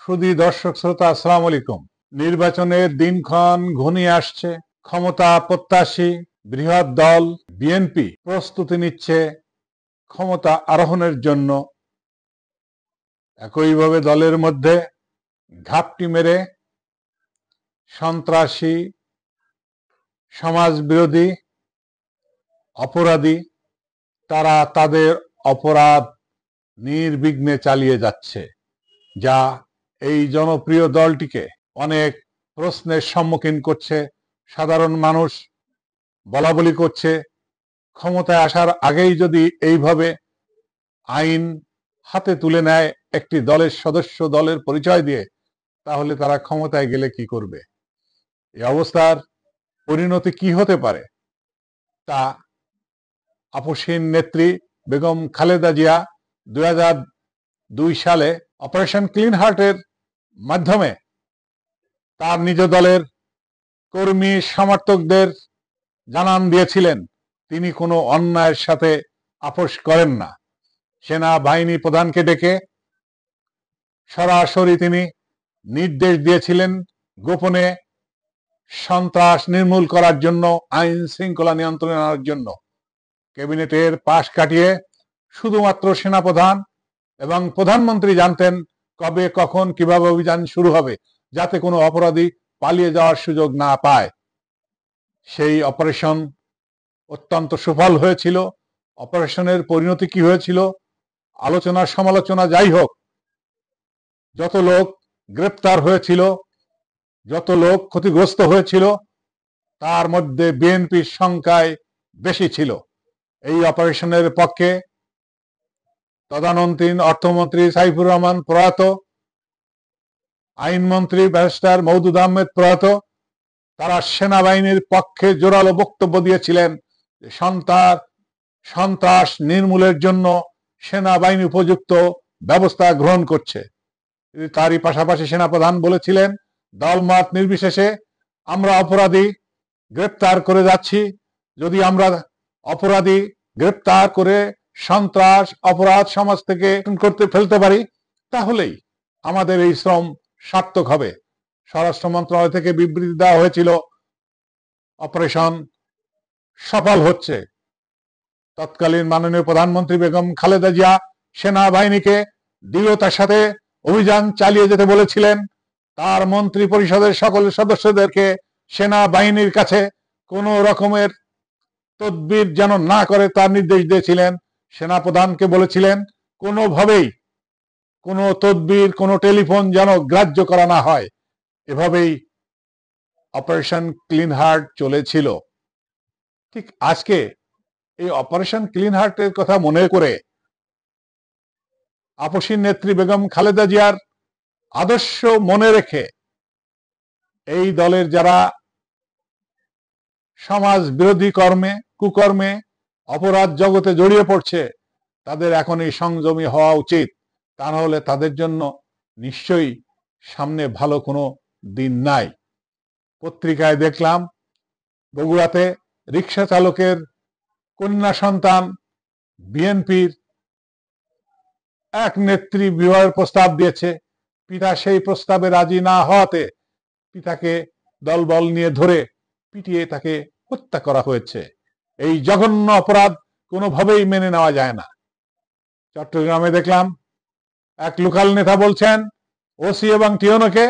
সুধী দর্শক শ্রোতা, আসসালামু আলাইকুম। নির্বাচনের দিনক্ষণ ঘনিয়ে আসছে। ক্ষমতা প্রত্যাশী বৃহৎ দল বিএনপি প্রস্তুতি নিচ্ছে ক্ষমতা আরোহণের জন্য। একইভাবে দলের মধ্যে ঘাপটি মেরে সন্ত্রাসী, সমাজবিরোধী, অপরাধী তারা তাদের অপরাধ নির্বিঘ্নে চালিয়ে যাচ্ছে, যা এই জনপ্রিয় দলটিকে অনেক প্রশ্নের সম্মুখীন করছে। সাধারণ মানুষ বলাবলি করছে, ক্ষমতায় আসার আগেই যদি এইভাবে আইন হাতে তুলে নেয় একটি দলের সদস্য দলের পরিচয় দিয়ে, তাহলে তারা ক্ষমতায় গেলে কি করবে? এই অবস্থার পরিণতি কি হতে পারে তা আপসহীন নেত্রী বেগম খালেদা জিয়া 2002 সালে অপারেশন ক্লিন হার্টের মাধ্যমে তার নিজ দলের কর্মী সমর্থকদের জানান দিয়েছিলেন তিনি কোনো অন্যায়ের সাথে আপোষ করেন না। সেনাবাহিনী প্রধানকে ডেকে সরাসরি তিনি নির্দেশ দিয়েছিলেন গোপনে সন্ত্রাস নির্মূল করার জন্য, আইন শৃঙ্খলা নিয়ন্ত্রণে আনার জন্য। ক্যাবিনেটের পাশ কাটিয়ে শুধুমাত্র সেনাপ্রধান এবং প্রধানমন্ত্রী জানতেন কবে, কখন, কিভাবে অভিযান শুরু হবে, যাতে কোনো অপরাধী পালিয়ে যাওয়ার সুযোগ না পায়। সেই অপারেশন অত্যন্ত সফল হয়েছিল। অপারেশনের পরিণতি কি হয়েছিল? আলোচনা সমালোচনা যাই হোক, যত লোক গ্রেপ্তার হয়েছিল, যত লোক ক্ষতিগ্রস্ত হয়েছিল, তার মধ্যে বিএনপির সংখ্যায় বেশি ছিল। এই অপারেশনের পক্ষে তদানীন্তন অর্থমন্ত্রী সাইফুর রহমান প্রয়াত, আইনমন্ত্রী ব্যারিস্টার মওদুদ আহমেদ প্রয়াত, তারা সেনাবাহিনীর পক্ষে জোরালো বক্তব্য দিয়েছিলেন যে সন্ত্রাস নির্মূলের জন্য সেনাবাহিনী উপযুক্ত ব্যবস্থা গ্রহণ করছে। তারই পাশাপাশি সেনাপ্রধান বলেছিলেন, দলমত নির্বিশেষে আমরা অপরাধী গ্রেপ্তার করে যাচ্ছি। যদি আমরা অপরাধী গ্রেপ্তার করে সন্ত্রাস অপরাধ সমাজ থেকে করতে ফেলতে পারি, তাহলেই আমাদের এই শ্রম সার্থক হবে। স্বরাষ্ট্র মন্ত্রণালয় থেকে বিবৃতি দেওয়া হয়েছিল অপারেশন সফল হচ্ছে। তৎকালীন মাননীয় প্রধানমন্ত্রী বেগম খালেদা জিয়া সেনাবাহিনীকে দৃঢ়তার সাথে অভিযান চালিয়ে যেতে বলেছিলেন। তার মন্ত্রী পরিষদের সকল সদস্যদেরকে সেনাবাহিনীর কাছে কোনো রকমের তদবির যেন না করে তার নির্দেশ দিয়েছিলেন। সেনাপ্রধানকে বলেছিলেন কোনোভাবেই কোনো তদবির, কোনো টেলিফোন যেন গ্রাহ্য করা না হয়। এভাবেই অপারেশন ক্লিন হার্ট চলেছিল। ঠিক আজকে এই অপারেশন ক্লিন হার্টের কথা মনে করে আপসহীন নেত্রী বেগম খালেদা জিয়ার আদর্শ মনে রেখে এই দলের যারা সমাজ বিরোধী কর্মে, কুকর্মে, অপরাধ জগতে জড়িয়ে পড়ছে, তাদের এখনই সংযমী হওয়া উচিত। তা না হলে তাদের জন্য নিশ্চয়ই সামনে ভালো কোনো দিন নাই। পত্রিকায় দেখলাম বগুড়াতে রিক্সা চালকের কন্যা সন্তান বিএনপির এক নেত্রী বিবাহের প্রস্তাব দিয়েছে। পিতা সেই প্রস্তাবে রাজি না হওয়াতে পিতাকে দলবল নিয়ে ধরে পিটিয়ে তাকে হত্যা করা হয়েছে। এই জঘন্য অপরাধ কোনোভাবেই মেনে নেওয়া যায় না। চট্টগ্রামে দেখলাম এক লোকাল নেতা বলছেন ওসি এবং টিওনোকে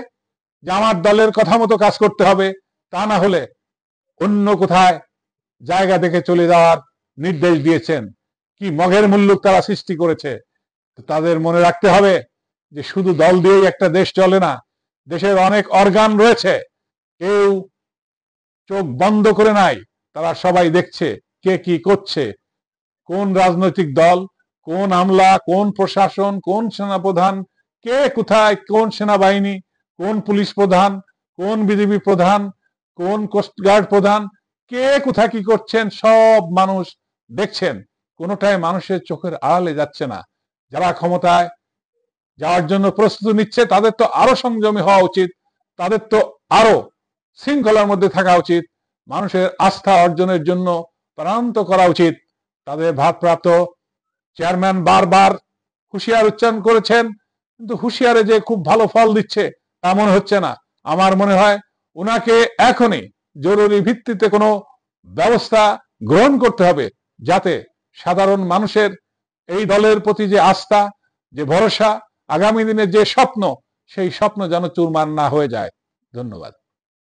যে আমার দলের কথা মতো কাজ করতে হবে, তা না হলে অন্য কোথায় জায়গা দেখে চলে যাওয়ার নির্দেশ দিয়েছেন। কি মগের মুল্লুক তারা সৃষ্টি করেছে। তাদের মনে রাখতে হবে যে শুধু দল দিয়েই একটা দেশ চলে না। দেশের অনেক অর্গান রয়েছে, কেউ চোখ বন্ধ করে নাই। তারা সবাই দেখছে কে কি করছে, কোন রাজনৈতিক দল, কোন আমলা, কোন প্রশাসন, কোন সেনাপ্রধান, কে কোথায়, কোন সেনাবাহিনী, কোন পুলিশ প্রধান, কোন বিজিবি প্রধান, কোন কোস্টগার্ড প্রধান, কে কোথায় কি করছেন, সব মানুষ দেখছেন। কোনোটাই মানুষের চোখের আড়ালে যাচ্ছে না। যারা ক্ষমতায় যাওয়ার জন্য প্রস্তুতি নিচ্ছে তাদের তো আরো সংযমী হওয়া উচিত, তাদের তো আরো শৃঙ্খলার মধ্যে থাকা উচিত, মানুষের আস্থা অর্জনের জন্য প্রাণান্ত করা উচিত। তাদের ভারপ্রাপ্ত চেয়ারম্যান বারবার হুঁশিয়ার উচ্চারণ করেছেন কিন্তু হুঁশিয়ারে যে খুব ভালো ফল দিচ্ছে তা মনে হচ্ছে না। আমার মনে হয় ওনাকে এখনই জরুরি ভিত্তিতে কোনো ব্যবস্থা গ্রহণ করতে হবে, যাতে সাধারণ মানুষের এই দলের প্রতি যে আস্থা, যে ভরসা, আগামী দিনের যে স্বপ্ন, সেই স্বপ্ন যেন চুরমার না হয়ে যায়। ধন্যবাদ।